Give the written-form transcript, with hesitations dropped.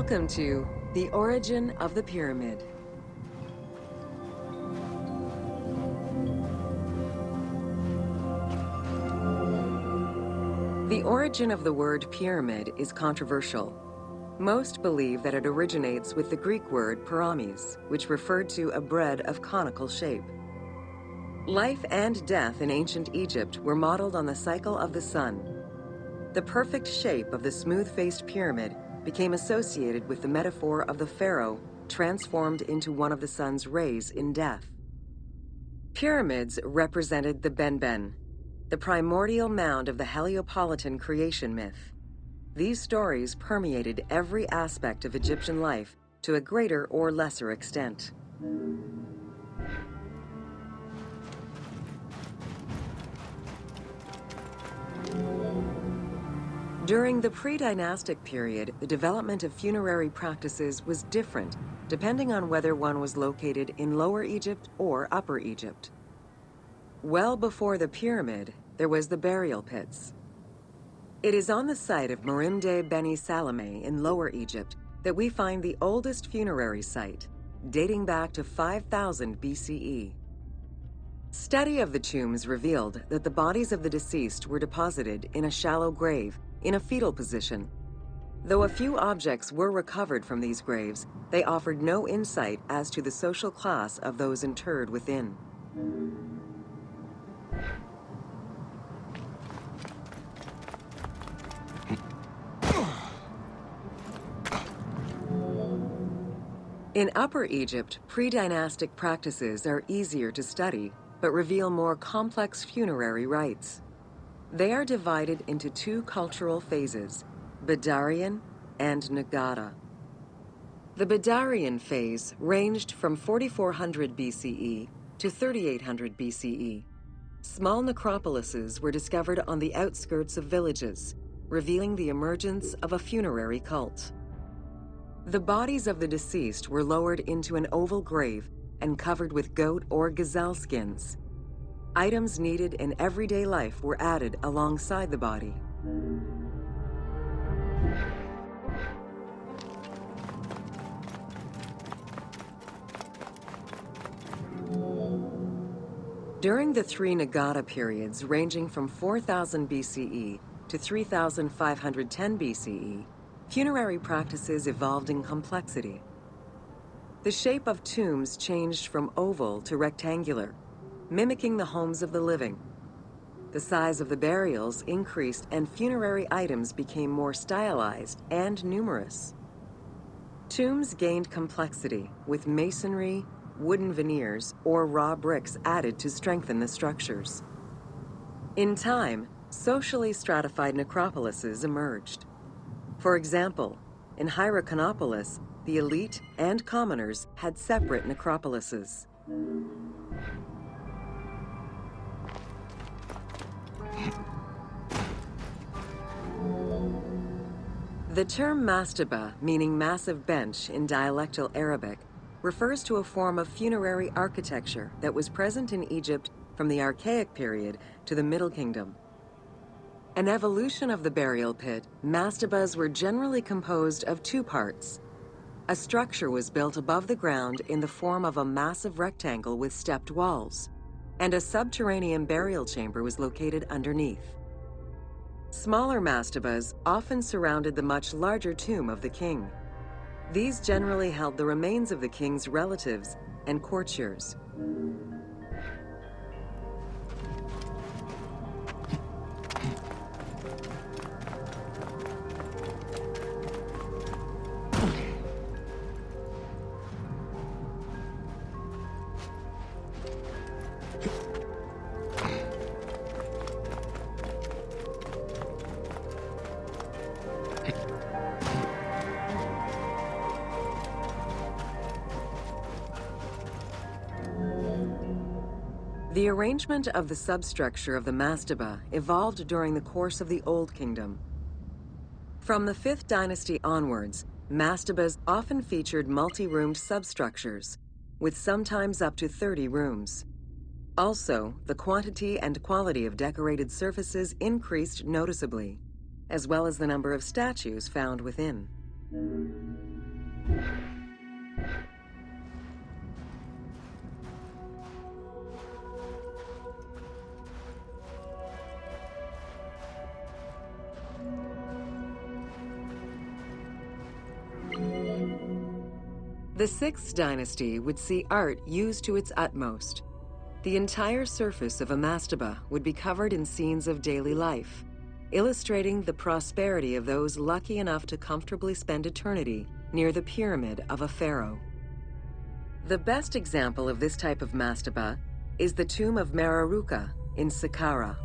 Welcome to The Origin of the Pyramid. The origin of the word pyramid is controversial. Most believe that it originates with the Greek word pyramis, which referred to a bread of conical shape. Life and death in ancient Egypt were modeled on the cycle of the sun. The perfect shape of the smooth-faced pyramid became associated with the metaphor of the pharaoh transformed into one of the sun's rays in death. Pyramids represented the Benben, the primordial mound of the Heliopolitan creation myth. These stories permeated every aspect of Egyptian life to a greater or lesser extent. During the pre-dynastic period, the development of funerary practices was different depending on whether one was located in Lower Egypt or Upper Egypt. Well before the pyramid, there was the burial pits. It is on the site of Merimde Beni Salame in Lower Egypt that we find the oldest funerary site, dating back to 5000 BCE. Study of the tombs revealed that the bodies of the deceased were deposited in a shallow grave in a fetal position. Though a few objects were recovered from these graves, they offered no insight as to the social class of those interred within. In Upper Egypt, pre-dynastic practices are easier to study, but reveal more complex funerary rites. They are divided into two cultural phases, Badarian and Nagada. The Badarian phase ranged from 4400 BCE to 3800 BCE. Small necropolises were discovered on the outskirts of villages, revealing the emergence of a funerary cult. The bodies of the deceased were lowered into an oval grave and covered with goat or gazelle skins. Items needed in everyday life were added alongside the body. During the three Nagada periods ranging from 4000 BCE to 3510 BCE, funerary practices evolved in complexity. The shape of tombs changed from oval to rectangular, mimicking the homes of the living. The size of the burials increased and funerary items became more stylized and numerous. Tombs gained complexity with masonry, wooden veneers, or raw bricks added to strengthen the structures. In time, socially stratified necropolises emerged. For example, in Hierakonpolis, the elite and commoners had separate necropolises. The term Mastaba, meaning massive bench in dialectal Arabic, refers to a form of funerary architecture that was present in Egypt from the Archaic period to the Middle Kingdom. An evolution of the burial pit, mastabas were generally composed of two parts. A structure was built above the ground in the form of a massive rectangle with stepped walls, and a subterranean burial chamber was located underneath. Smaller mastabas often surrounded the much larger tomb of the king. These generally held the remains of the king's relatives and courtiers. The arrangement of the substructure of the mastaba evolved during the course of the Old Kingdom. From the 5th dynasty onwards, mastabas often featured multi-roomed substructures, with sometimes up to 30 rooms. Also, the quantity and quality of decorated surfaces increased noticeably, as well as the number of statues found within. The 6th dynasty would see art used to its utmost. The entire surface of a mastaba would be covered in scenes of daily life, illustrating the prosperity of those lucky enough to comfortably spend eternity near the pyramid of a pharaoh. The best example of this type of mastaba is the tomb of Meroruka in Saqqara.